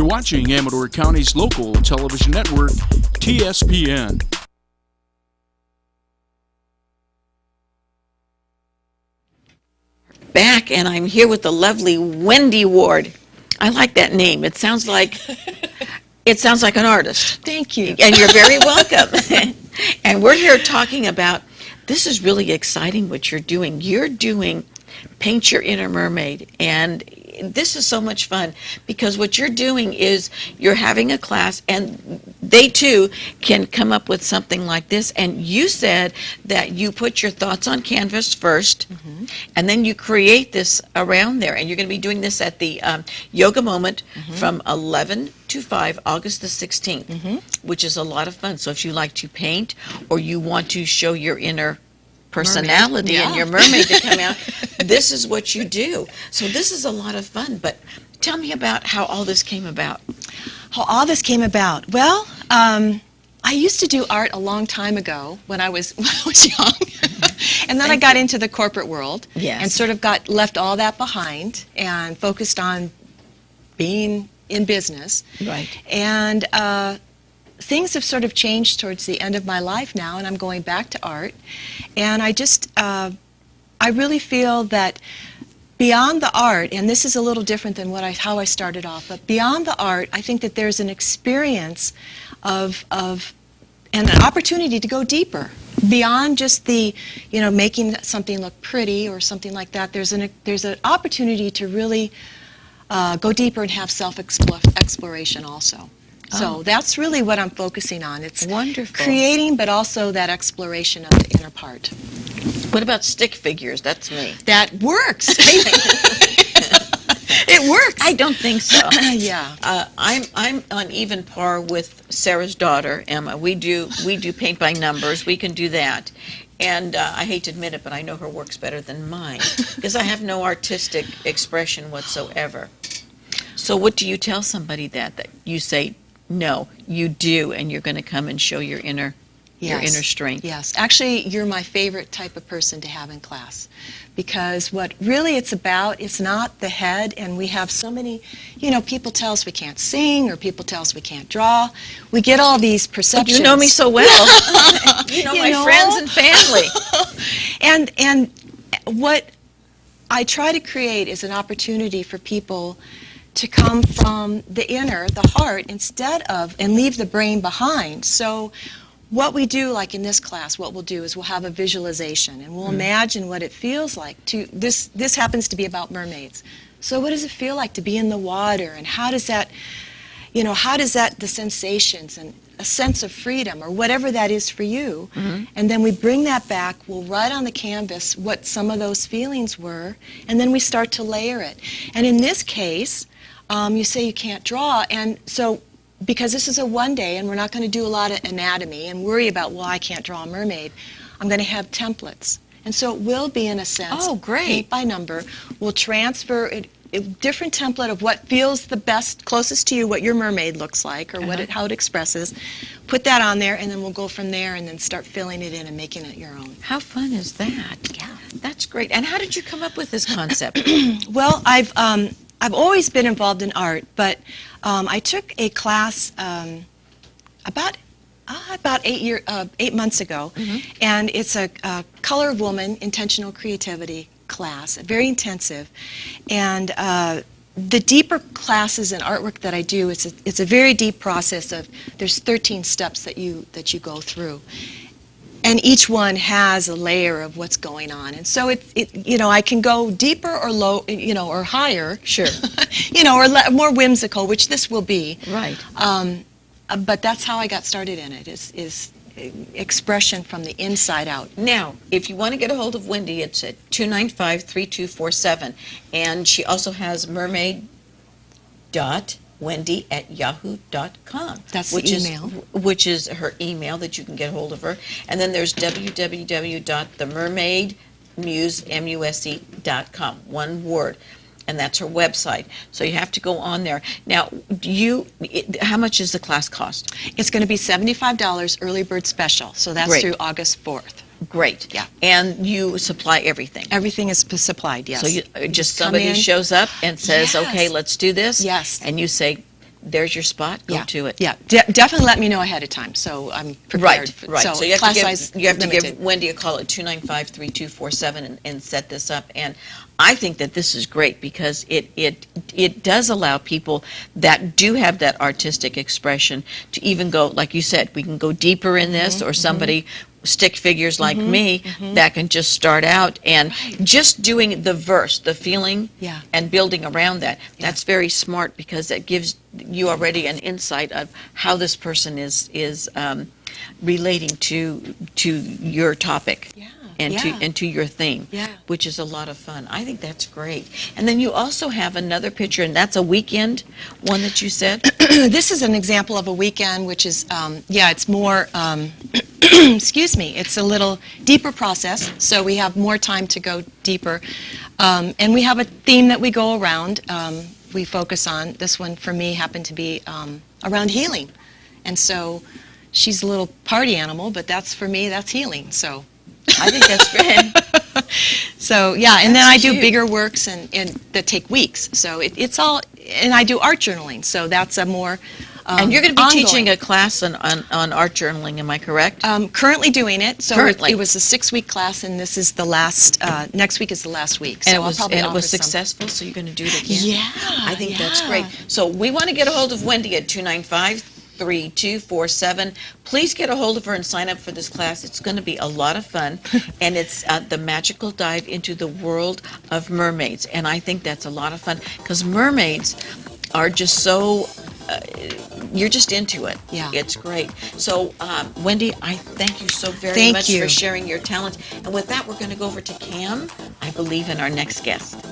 You're watching Amador County's local television network, TSPN. Back, and I'm here with the lovely Wendy Ward. I like that name. It sounds like an artist. Thank you. And you're very welcome. And we're here talking about, this is really exciting what you're doing. You're doing Paint Your Inner Mermaid, and this is so much fun because what you're doing is you're having a class and they too can come up with something like this. And you said that you put your thoughts on canvas first, and then you create this around there. And you're going to be doing this at the Yoga Moment from 11 to 5, August the 16th, which is a lot of fun. So if you like to paint or you want to show your inner personality and your mermaid to come out, this is what you do. So this is a lot of fun, but tell me about how all this came about. How all this came about? Well, I used to do art a long time ago when I was young. And then I got into the corporate world and sort of left all that behind and focused on being in business. Right. And things have sort of changed towards the end of my life now, and I'm going back to art. And I just, I really feel that beyond the art, and this is a little different than how I started off, but beyond the art, I think that there's an experience and an opportunity to go deeper. Beyond just the, making something look pretty or something like that, there's an opportunity to really go deeper and have self-exploration also. So that's really what I'm focusing on. It's wonderful. Creating, but also that exploration of the inner part. What about stick figures? That's me. That works. It works. I don't think so. Yeah. I'm on even par with Sarah's daughter, Emma. We do paint by numbers. We can do that. And I hate to admit it, but I know her work's better than mine because I have no artistic expression whatsoever. So what do you tell somebody that you say, no, you do, and you're going to come and show your inner strength? Yes. Actually, you're my favorite type of person to have in class, because what really it's about is not the head, and we have so many, people tell us we can't sing, or people tell us we can't draw. We get all these perceptions. But you know me so well. you know my friends and family. And what I try to create is an opportunity for people to come from the inner, the heart, and leave the brain behind. So what we do, like in this class, what we'll do is we'll have a visualization, and we'll imagine what it feels like this happens to be about mermaids. So what does it feel like to be in the water, and how does that, the sensations and a sense of freedom, or whatever that is for you, and then we bring that back, we'll write on the canvas what some of those feelings were, and then we start to layer it. And in this case, you say you can't draw, and so because this is a one day and we're not going to do a lot of anatomy and worry about, well, I can't draw a mermaid, I'm going to have templates. And so it will be, in a sense, paint by number. We'll transfer a different template of what feels the best, closest to you, what your mermaid looks like, or how it expresses. Put that on there, and then we'll go from there and then start filling it in and making it your own. How fun is that? Yeah. That's great. And how did you come up with this concept? Well, I've always been involved in art, but I took a class about 8 months ago, and it's a Color of Woman Intentional Creativity class, very intensive. And the deeper classes and artwork that I do, it's a very deep process of, there's 13 steps that you go through. And each one has a layer of what's going on. And so I can go deeper or low, or higher. Sure. Or more whimsical, which this will be. Right. But that's how I got started in it, is expression from the inside out. Now, if you want to get a hold of Wendy, it's at 295-3247. And she also has mermaid.wendy@yahoo.com. That's the email. Which is her email that you can get a hold of her. And then there's www.themermaidmuse.com. One word. And that's her website. So you have to go on there. Now, how much does the class cost? It's going to be $75 early bird special. So that's through August 4th. Great. Yeah. And you supply everything. Everything is supplied, yes. So somebody shows up and says, Yes. okay, let's do this. Yes. And you say, there's your spot. Go to it. Yeah, definitely let me know ahead of time, so I'm prepared. Right. So you have class to size give limited. Wendy a call at 295-3247 and set this up. And I think that this is great because it does allow people that do have that artistic expression to even go, like you said, we can go deeper in this, or somebody stick figures like me that can just start out and just doing the verse, the feeling, and building around that. That's very smart because that gives you already an insight of how this person is relating to your topic. And to your theme, which is a lot of fun. I think that's great. And then you also have another picture, and that's a weekend one that you said? This is an example of a weekend, which is, it's more, excuse me, it's a little deeper process, so we have more time to go deeper. And we have a theme that we go around, we focus on. This one, for me, happened to be around healing. And so she's a little party animal, but that's, for me, that's healing, so. I think that's great. So, and then I do bigger works and that take weeks. So it's all, and I do art journaling, so that's a more and you're going to be ongoing. teaching a class on art journaling, am I correct? Currently doing it. So Currently. It was a 6-week class, and this is the last, next week is the last week. So And I'll probably it offer was some. successful, so you're going to do it again? Yeah, I think that's great. So we want to get a hold of Wendy at 295-3247. Please get a hold of her and sign up for this class. It's going to be a lot of fun, and it's the magical dive into the world of mermaids. And I think that's a lot of fun because mermaids are just so, you're just into it. Yeah. It's great. So, Wendy, I thank you so very Thank much you. for sharing your talent. And with that, we're going to go over to Cam, I believe, in our next guest.